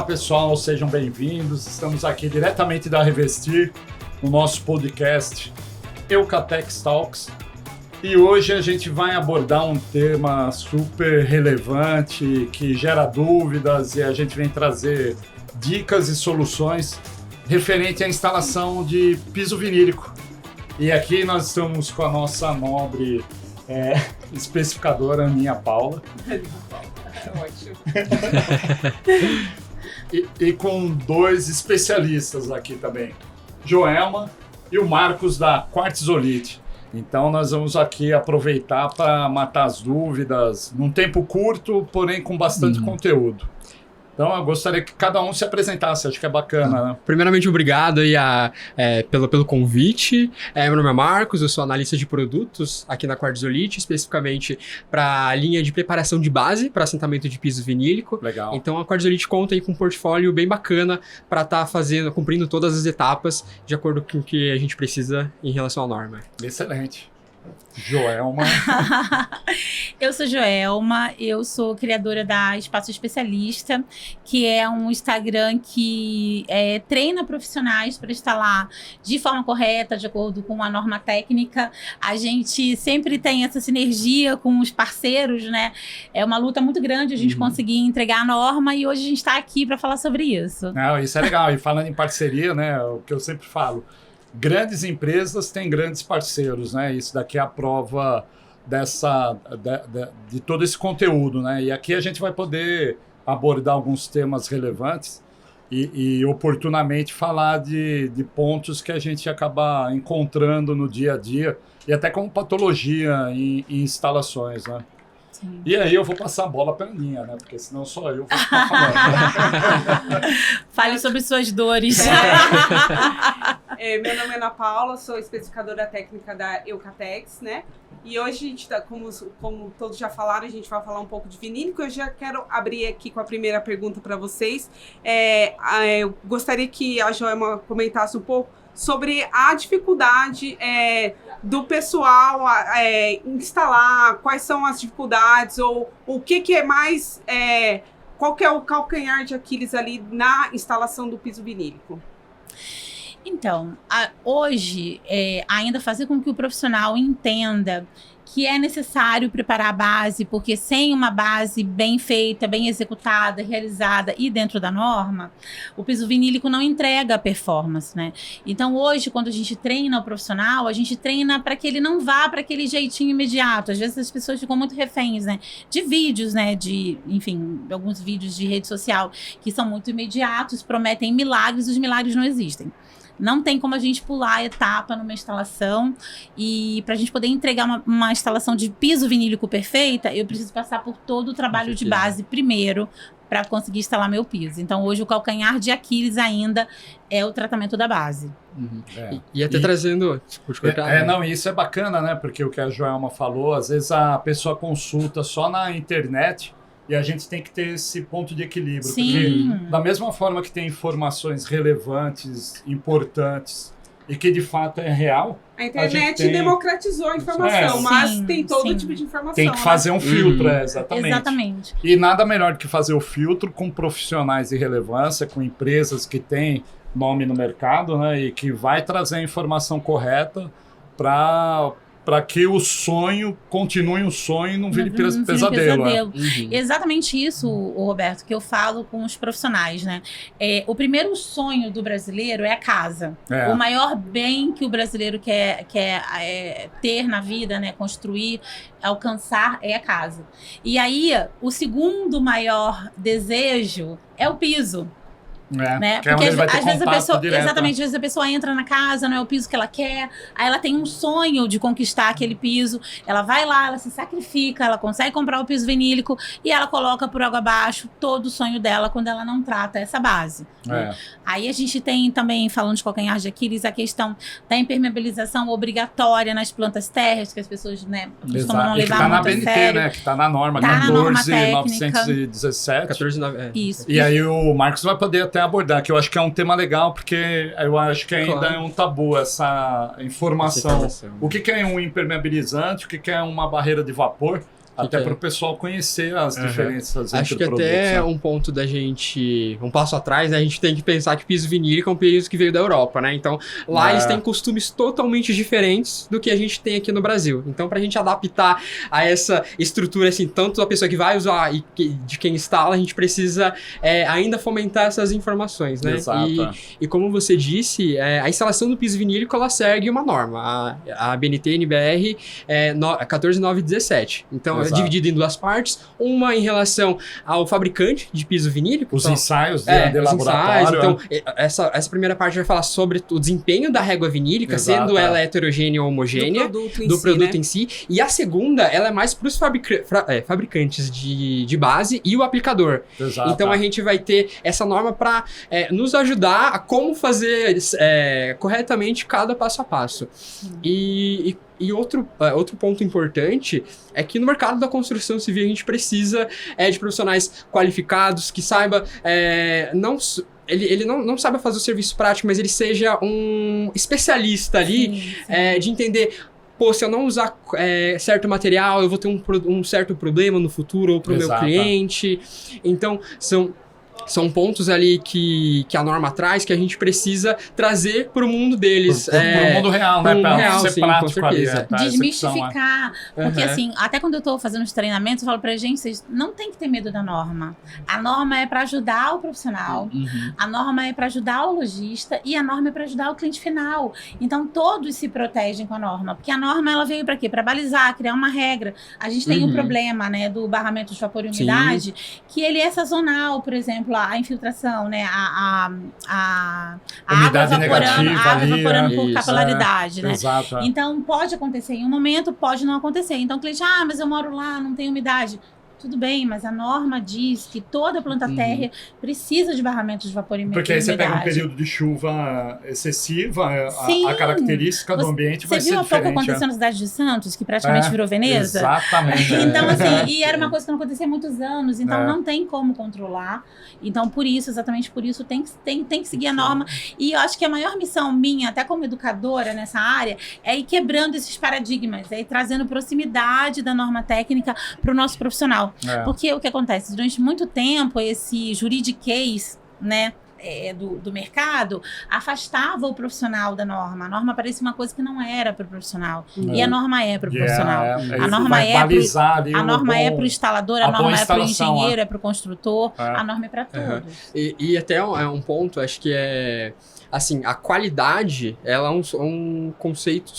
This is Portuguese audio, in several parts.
pessoal, sejam bem-vindos. Estamos aqui diretamente da Revestir, no nosso podcast Eucatex Talks. E hoje a gente vai abordar um tema super relevante, que gera dúvidas, e a gente vem trazer dicas e soluções referente à instalação de piso vinílico. E aqui nós estamos com a nossa nobre especificadora, Aninha Paula. Ótimo. E com dois especialistas aqui também, Joelma e o Marcos da Quartzolite. Então nós vamos aqui aproveitar para matar as dúvidas num tempo curto, porém com bastante conteúdo. Então eu gostaria que cada um se apresentasse, acho que é bacana, né? Primeiramente, obrigado aí pelo convite. Meu nome é Marcos, eu sou analista de produtos aqui na Quartzolite, especificamente para a linha de preparação de base para assentamento de piso vinílico. Legal. Então a Quartzolite conta aí com um portfólio bem bacana para estar cumprindo todas as etapas de acordo com o que a gente precisa em relação à norma. Excelente. Joelma. Eu sou Joelma, eu sou criadora da Espaço Especialista, que é um Instagram que treina profissionais para instalar de forma correta, de acordo com a norma técnica. A gente sempre tem essa sinergia com os parceiros, né? É uma luta muito grande a gente conseguir entregar a norma, e hoje a gente está aqui para falar sobre isso. Não, isso é legal. E falando em parceria, né, o que eu sempre falo, grandes empresas têm grandes parceiros, né? Isso daqui é a prova de todo esse conteúdo, né? E aqui a gente vai poder abordar alguns temas relevantes e oportunamente falar de pontos que a gente acaba encontrando no dia a dia e até como patologia em instalações, né? Sim. E aí eu vou passar a bola para a Aninha, né? Porque senão só eu vou ficar falando. Fale sobre suas dores. Meu nome é Ana Paula, sou especificadora técnica da Eucatex, né? E hoje a gente tá, como todos já falaram, a gente vai falar um pouco de vinílico. Eu já quero abrir aqui com a primeira pergunta para vocês. Eu gostaria que a Joelma comentasse um pouco sobre a dificuldade do pessoal instalar, quais são as dificuldades, ou o que é mais... qual que é o calcanhar de Aquiles ali na instalação do piso vinílico? Então, hoje, ainda fazer com que o profissional entenda que é necessário preparar a base, porque sem uma base bem feita, bem executada, realizada e dentro da norma, o piso vinílico não entrega a performance, né? Então, hoje, quando a gente treina o profissional, a gente treina para que ele não vá para aquele jeitinho imediato. Às vezes as pessoas ficam muito reféns, né? De vídeos, né? Enfim, alguns vídeos de rede social que são muito imediatos, prometem milagres, os milagres não existem. Não tem como a gente pular a etapa numa instalação, e para a gente poder entregar uma instalação de piso vinílico perfeita, eu preciso passar por todo o trabalho de base primeiro para conseguir instalar meu piso. Então, hoje o calcanhar de Aquiles ainda é o tratamento da base. E até trazendo... Não, isso é bacana, né? Porque o que a Joelma falou, às vezes a pessoa consulta só na internet, e a gente tem que ter esse ponto de equilíbrio. Sim. Porque da mesma forma que tem informações relevantes, importantes, e que de fato é real... A internet democratizou a informação, mas tem todo tipo de informação. Tem que fazer um filtro, exatamente. Exatamente. E nada melhor do que fazer o filtro com profissionais de relevância, com empresas que têm nome no mercado, né? E que vai trazer a informação correta para que o sonho continue um sonho e não vire pesadelo. Exatamente isso, Roberto, que eu falo com os profissionais, né? O primeiro sonho do brasileiro é a casa. O maior bem que o brasileiro quer ter na vida, né? Construir, alcançar, é a casa. E aí, o segundo maior desejo é o piso. Né? Porque às vezes a pessoa, exatamente, às vezes a pessoa entra na casa, não é o piso que ela quer, aí ela tem um sonho de conquistar aquele piso, ela vai lá, ela se sacrifica, ela consegue comprar o piso vinílico e ela coloca por água abaixo todo o sonho dela quando ela não trata essa base. Né? Aí a gente tem também, falando de calcanhar de Aquiles, a questão da impermeabilização obrigatória nas plantas térreas, que as pessoas, né, costumam não levar muito a sério. Né? Que está na norma, tá 14.917. 14.917. Isso. E aí o Marcos vai poder até abordar, que eu acho que é um tema legal, porque eu acho que ainda é um tabu essa informação. O que é um impermeabilizante, o que é uma barreira de vapor, Até para o pessoal conhecer as diferenças entre Acho que produtos. até um ponto da gente, um passo atrás, né, a gente tem que pensar que piso vinílico é um piso que veio da Europa, né? Então, lá eles têm costumes totalmente diferentes do que a gente tem aqui no Brasil. Então, pra gente adaptar a essa estrutura, assim, tanto da pessoa que vai usar e de quem instala, a gente precisa ainda fomentar essas informações, né? Exato. E como você disse, a instalação do piso vinílico, ela segue uma norma, a BNT-NBR 14917. Então, é dividido em duas partes, uma em relação ao fabricante de piso vinílico. Os então, ensaios de laboratório. então, essa primeira parte vai falar sobre o desempenho da régua vinílica, sendo ela heterogênea ou homogênea, do produto em si. E a segunda, ela é mais para os fabricantes de base e o aplicador. Exato. Então, a gente vai ter essa norma para nos ajudar a como fazer corretamente cada passo a passo. E outro ponto importante é que no mercado da construção civil a gente precisa de profissionais qualificados, que saiba ele não saiba fazer o serviço prático, mas ele seja um especialista ali, de entender, pô, se eu não usar certo material, eu vou ter um certo problema no futuro ou para o meu cliente. Então, são pontos ali que a norma traz, que a gente precisa trazer para o mundo deles. Para o mundo real, né? Para ser prático ali. Desmistificar. Porque assim, até quando eu estou fazendo os treinamentos, eu falo para gente, vocês não tem que ter medo da norma. A norma é para ajudar o profissional, a norma é para ajudar o lojista e a norma é para ajudar o cliente final. Então, todos se protegem com a norma. Porque a norma, ela veio para quê? Para balizar, criar uma regra. A gente tem um problema, né, do barramento de vapor e umidade, que ele é sazonal, por exemplo, a infiltração, né? A água evaporando por capilaridade, né? Exato. Então, pode acontecer em um momento, pode não acontecer. Então, o cliente, mas eu moro lá, não tem umidade. Tudo bem, mas a norma diz que toda planta térrea precisa de barramento de vapor e umidade. Porque aí você pega um período de chuva excessiva, a característica do ambiente vai ser diferente. Você viu há pouco aconteceu na cidade de Santos, que praticamente virou Veneza? Exatamente. Então, assim, e era uma coisa que não acontecia há muitos anos, então não tem como controlar. Então, exatamente por isso, tem que seguir a norma. E eu acho que a maior missão minha, até como educadora nessa área, é ir quebrando esses paradigmas, é ir trazendo proximidade da norma técnica para o nosso profissional. Porque o que acontece? Durante muito tempo, esse juridiquês, né, do mercado afastava o profissional da norma. A norma parecia uma coisa que não era para o profissional. E a norma é para o profissional. A norma é para o instalador, a norma é para o engenheiro, é para o construtor, a norma é para todos. E até um ponto, acho que assim, a qualidade, ela é um conceito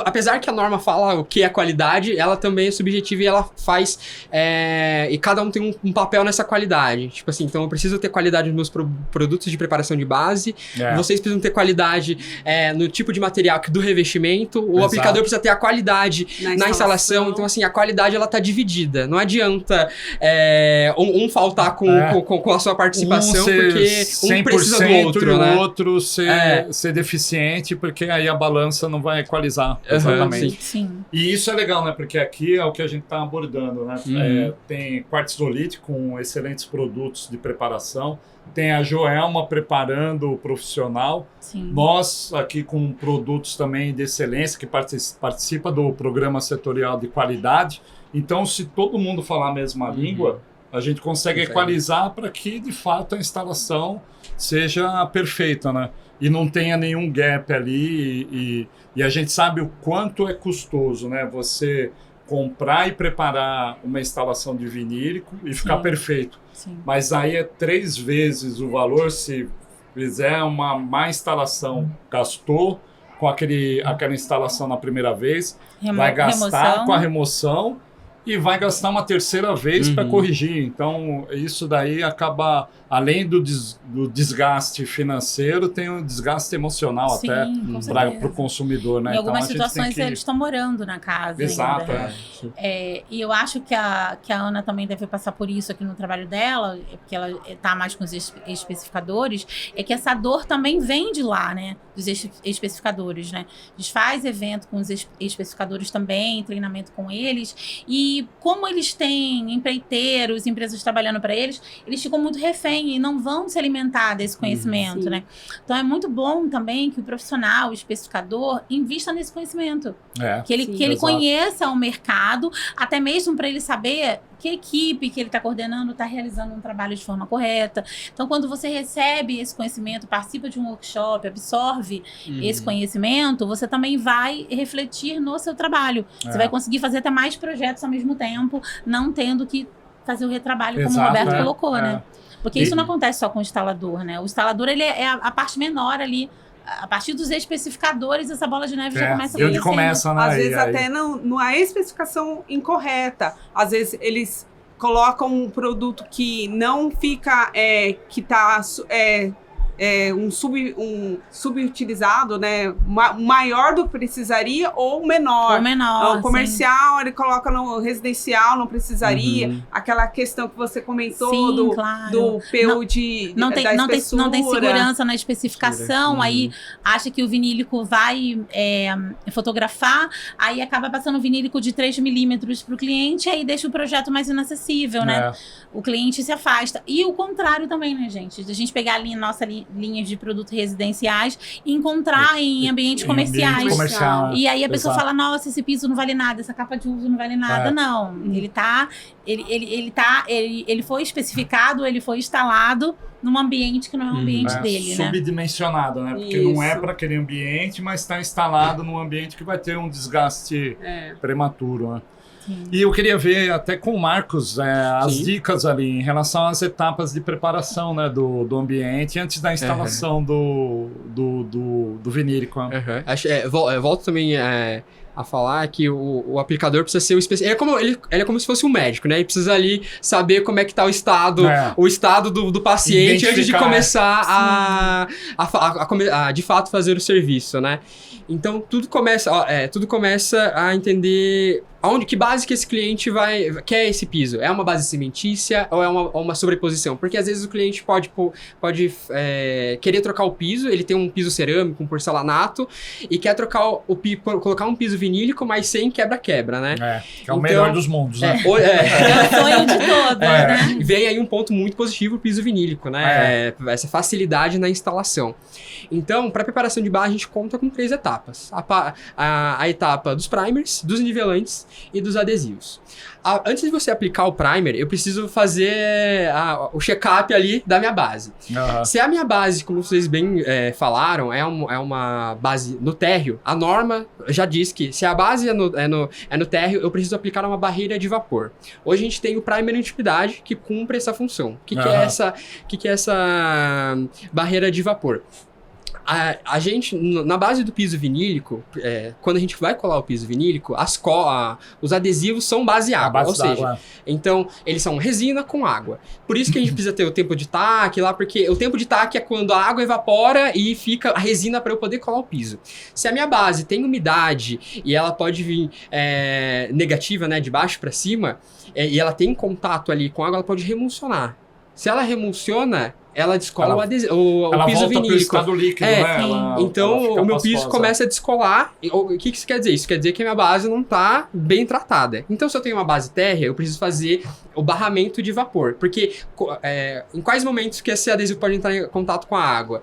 apesar que a norma fala o que é qualidade, ela também é subjetiva e ela faz e cada um tem um papel nessa qualidade. Tipo assim, então eu preciso ter qualidade nos meus produtos de preparação de base, vocês precisam ter qualidade no tipo de material do revestimento, o aplicador precisa ter a qualidade na instalação. Então assim, a qualidade ela tá dividida, não adianta um faltar com a sua participação, porque um precisa do outro, e né? o outro ser deficiente, porque aí a balança não vai equalizar. Exatamente. Sim. E isso é legal, né? Porque aqui é o que a gente está abordando, né? Tem quartzolite com excelentes produtos de preparação, tem a Joelma preparando o profissional. Sim. Nós aqui com produtos também de excelência, que participa do programa setorial de qualidade. Então, se todo mundo falar a mesma língua, a gente consegue equalizar para que, de fato, a instalação seja perfeita, né? E não tenha nenhum gap ali. E a gente sabe o quanto é custoso, né? Você comprar e preparar uma instalação de vinílico e ficar perfeito. Sim. Mas aí é 3 vezes o valor se fizer uma má instalação. Gastou com aquela instalação na primeira vez, vai gastar com a remoção e vai gastar uma terceira vez para corrigir. Então, isso daí acaba, além do desgaste financeiro, tem um desgaste emocional até para o consumidor, né? Em algumas então, situações eles estão morando na casa. Exato. Ainda, né? E eu acho que a Ana também deve passar por isso aqui no trabalho dela, porque ela está mais com os especificadores, é que essa dor também vem de lá, né? Dos especificadores, né? A gente faz evento com os especificadores também, treinamento com eles, e E como eles têm empreiteiros, empresas trabalhando para eles ficam muito refém e não vão se alimentar desse conhecimento, Sim. né? Então é muito bom também que o profissional, o especificador, invista nesse conhecimento. Que ele, Sim, que ele exato. conheça o mercado, até mesmo para ele saber que equipe que ele está coordenando está realizando um trabalho de forma correta. Então, quando você recebe esse conhecimento, participa de um workshop, absorve esse conhecimento, você também vai refletir no seu trabalho. Você vai conseguir fazer até mais projetos ao mesmo tempo, não tendo que fazer o retrabalho, como o Exato, Roberto é, colocou, né? Porque E- isso não acontece só com o instalador, né? O instalador, ele é a parte menor ali. A partir dos especificadores, essa bola de neve já começa a e onde crescer. começa, né? Às E vezes aí- até numa especificação incorreta. Às vezes eles colocam um produto que não fica, que está um subutilizado, né? Maior do que precisaria ou menor. Ou menor, O comercial, ele coloca no residencial, não precisaria. Uhum. Aquela questão que você comentou Sim, claro. do PU Não- da não tem espessura. segurança na especificação, aí acha que o vinílico vai fotografar, aí acaba passando o vinílico de 3 milímetros para o cliente, aí deixa o projeto mais inacessível, né? O cliente se afasta. E o contrário também, né, gente? A gente pegar ali nossa linha de produtos residenciais e encontrar em ambientes Em comerciais. ambiente comercial, né? E aí a pessoa Exato. fala, nossa, esse piso não vale nada, essa capa de uso não vale nada. Não, ele foi especificado, ele foi instalado num ambiente que não é o ambiente dele, né? Subdimensionado, né? Porque não é Isso. para aquele ambiente, mas está instalado num ambiente que vai ter um desgaste prematuro, né? Sim. E eu queria ver até com o Marcos as Sim. dicas ali em relação às etapas de preparação, né, do ambiente antes da instalação do vinílico. Né? Volto também a falar que o aplicador precisa ser o especialista. Ele é como se fosse um médico, né? Ele precisa ali saber como é que tá o estado do paciente antes de Identificar, começar a de fato fazer o serviço, né? Então tudo começa a entender que base que esse cliente quer esse piso. É uma base cimentícia ou é uma sobreposição? Porque às vezes o cliente pode querer trocar o piso, ele tem um piso cerâmico, um porcelanato, e quer colocar um piso vinílico, mas sem quebra-quebra, né? Que é o melhor dos mundos, né? É o sonho de todos, né? Vem aí um ponto muito positivo, o piso vinílico, né? Essa facilidade na instalação. Então, para preparação de base, a gente conta com 3 etapas. A etapa dos primers, dos nivelantes e dos adesivos. Antes de você aplicar o primer, eu preciso fazer o check-up ali da minha base. Se a minha base, como vocês bem falaram, é uma base no térreo, a norma já diz que se a base é no térreo, eu preciso aplicar uma barreira de vapor. Hoje a gente tem o primer intimidade que cumpre essa função. O que é essa barreira de vapor? A gente, na base do piso vinílico, quando a gente vai colar o piso vinílico, os adesivos são base água, ou seja, então eles são resina com água. Por isso que a gente precisa ter o tempo de taque lá, porque o tempo de taque é quando a água evapora e fica a resina para eu poder colar o piso. Se a minha base tem umidade e ela pode vir negativa, né, de baixo para cima, e ela tem contato ali com a água, ela pode remulsionar. Se ela remulsiona, ela descola o piso vinílico. Pro estado líquido, né? Então, o meu piso começa a descolar. O que isso quer dizer? Isso quer dizer que a minha base não está bem tratada. Então, se eu tenho uma base térrea, eu preciso fazer o barramento de vapor. Porque em quais momentos que esse adesivo pode entrar em contato com a água?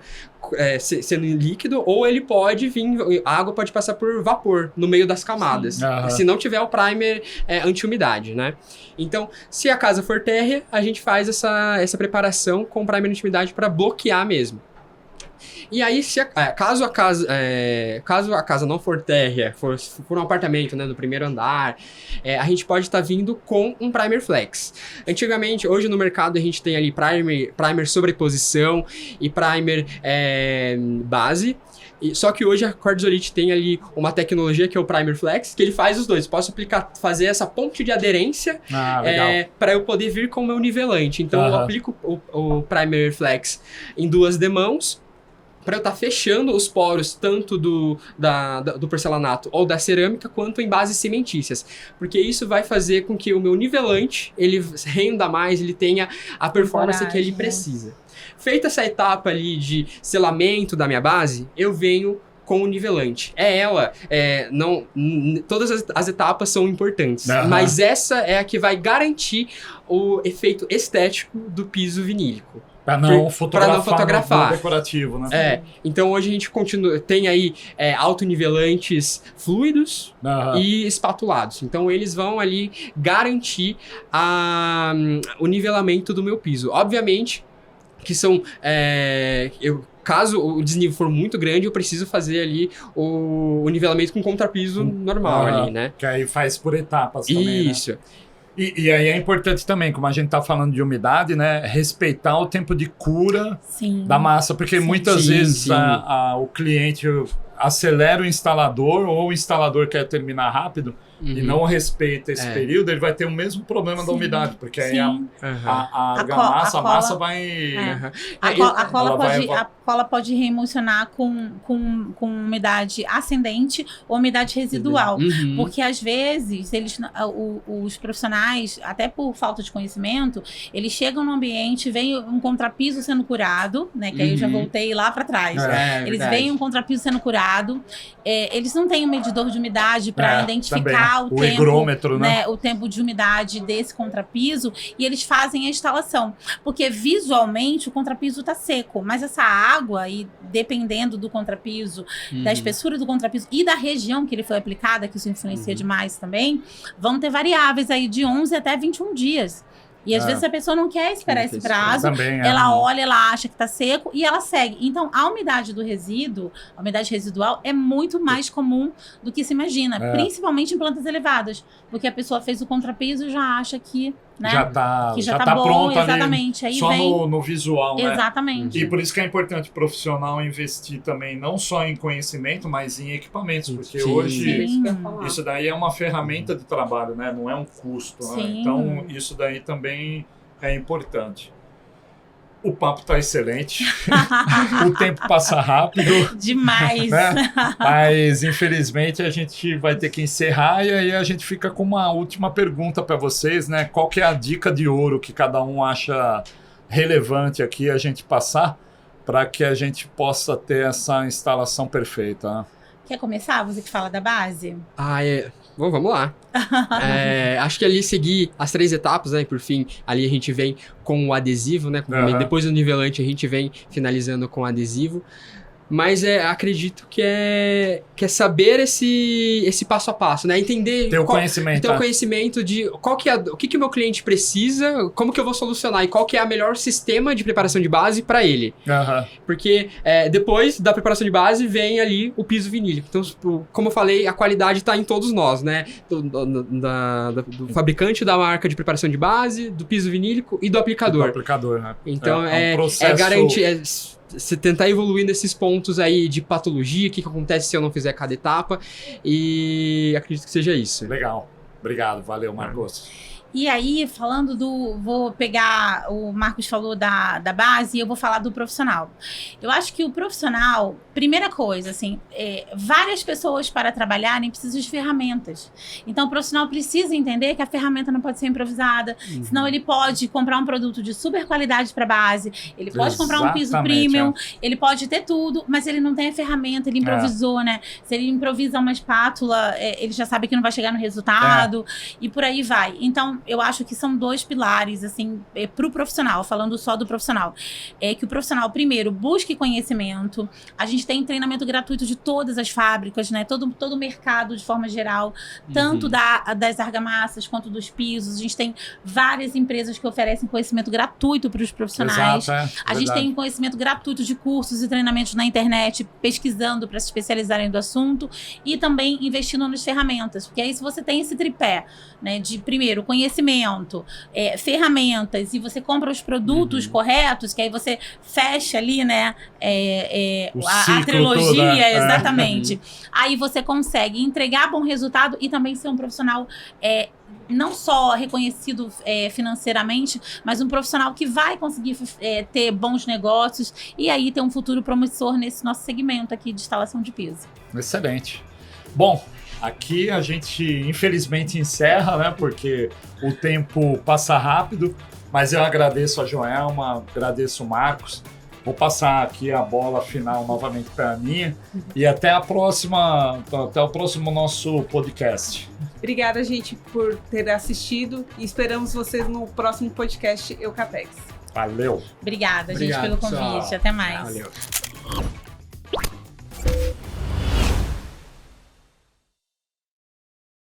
Sendo líquido, ou ele pode vir, a água pode passar por vapor no meio das camadas, se não tiver o primer anti-umidade, né? Então, se a casa for térrea, a gente faz essa preparação com primer anti-umidade para bloquear mesmo. E aí, caso a casa não for térrea, for um apartamento, né, no primeiro andar, a gente pode estar vindo com um primer flex. Antigamente, hoje no mercado a gente tem ali primer sobreposição e primer base. Só que hoje a Quartzolite tem ali uma tecnologia que é o Primer Flex, que ele faz os dois. Posso fazer essa ponte de aderência para eu poder vir com o meu nivelante. Então eu aplico o Primer Flex em 2 demãos, para eu estar fechando os poros tanto do porcelanato ou da cerâmica quanto em bases cimentícias. Porque isso vai fazer com que o meu nivelante ele renda mais, ele tenha a performance que ele precisa. Feita essa etapa ali de selamento da minha base, eu venho com o nivelante. Todas as etapas são importantes, mas essa é a que vai garantir o efeito estético do piso vinílico. Para não fotografar no decorativo, né? Então hoje a gente tem aí autonivelantes fluidos e espatulados. Então eles vão ali garantir o nivelamento do meu piso. Obviamente que são... Caso o desnível for muito grande, eu preciso fazer ali o nivelamento com contrapiso normal ali, né? Que aí faz por etapas também, Isso. Né? E aí é importante também, como a gente tá falando de umidade, né? Respeitar o tempo de cura da massa, porque muitas vezes o cliente acelera o instalador ou o instalador quer terminar rápido e não respeita esse período, ele vai ter o mesmo problema da umidade, porque aí a massa vai... A cola pode reemulsionar com umidade ascendente ou umidade residual, porque às vezes os profissionais, até por falta de conhecimento, eles chegam no ambiente, vem um contrapiso sendo curado, né, que aí eu já voltei lá para trás, eles veem um contrapiso sendo curado, eles não têm um medidor de umidade para identificar o tempo, higrômetro, né, o tempo de umidade desse contrapiso, e eles fazem a instalação, porque visualmente o contrapiso está seco, mas essa água, e dependendo do contrapiso, da espessura do contrapiso e da região que ele foi aplicada, que isso influencia demais também, vão ter variáveis aí de 11 até 21 dias. E às vezes a pessoa não quer esperar esse prazo, ela olha, ela acha que está seco e ela segue. Então, a umidade do resíduo, a umidade residual, é muito mais comum do que se imagina, principalmente em plantas elevadas, porque a pessoa fez o contrapiso e já acha que, né, já tá bom, pronto exatamente. Ali, aí só vem no visual, né? Exatamente. E por isso que é importante o profissional investir também, não só em conhecimento, mas em equipamentos, porque hoje isso daí é uma ferramenta de trabalho, né? Não é um custo, né? Então isso daí também é importante. O papo tá excelente, o tempo passa rápido. Demais. Né? Mas, infelizmente, a gente vai ter que encerrar e aí a gente fica com uma última pergunta para vocês, né? Qual que é a dica de ouro que cada um acha relevante aqui a gente passar para que a gente possa ter essa instalação perfeita, né? Quer começar? Você que fala da base? Bom, vamos lá. Acho que ali seguir as 3 etapas, né? Por fim, ali a gente vem com o adesivo, né? Depois do nivelante a gente vem finalizando com o adesivo. Mas acredito que é saber esse passo a passo, né? Entender... Ter o conhecimento. Ter o conhecimento de o que o meu cliente precisa, como que eu vou solucionar e qual que é o melhor sistema de preparação de base para ele. Porque depois da preparação de base vem ali o piso vinílico. Então, como eu falei, a qualidade está em todos nós, né? Do fabricante da marca de preparação de base, do piso vinílico e do aplicador. Do aplicador, né? Então, um processo... garantir... Você tentar evoluir nesses pontos aí de patologia, o que acontece se eu não fizer cada etapa, e acredito que seja isso. Legal. Obrigado. Valeu, Marcos. E aí, falando vou pegar, o Marcos falou da base e eu vou falar do profissional. Eu acho que o profissional, primeira coisa, assim, várias pessoas para trabalharem precisam de ferramentas. Então, o profissional precisa entender que a ferramenta não pode ser improvisada, senão ele pode comprar um produto de super qualidade para base, ele pode comprar um piso premium, ele pode ter tudo, mas ele não tem a ferramenta, ele improvisou, né? Se ele improvisa uma espátula, ele já sabe que não vai chegar no resultado, e por aí vai. Então, eu acho que são 2 pilares, assim, para o profissional, falando só do profissional. Que o profissional, primeiro, busque conhecimento. A gente tem treinamento gratuito de todas as fábricas, né? Todo o mercado, de forma geral, tanto das argamassas quanto dos pisos. A gente tem várias empresas que oferecem conhecimento gratuito para os profissionais. A gente tem conhecimento gratuito de cursos e treinamentos na internet, pesquisando para se especializarem do assunto e também investindo nas ferramentas. Porque aí, se você tem esse tripé, né, de, primeiro, conhecimento, ferramentas, e você compra os produtos corretos, que aí você fecha ali, né, a trilogia, exatamente. Aí você consegue entregar bom resultado e também ser um profissional não só reconhecido financeiramente, mas um profissional que vai conseguir ter bons negócios e aí ter um futuro promissor nesse nosso segmento aqui de instalação de piso. Excelente. Bom, aqui a gente infelizmente encerra, né? Porque o tempo passa rápido, mas eu agradeço a Joelma, agradeço o Marcos. Vou passar aqui a bola final novamente para a Aninha e até o próximo nosso podcast. Obrigada, gente, por ter assistido e esperamos vocês no próximo podcast Eucatex. Valeu! Obrigada, gente, Obrigado, pelo convite. pessoal. Até mais. Valeu.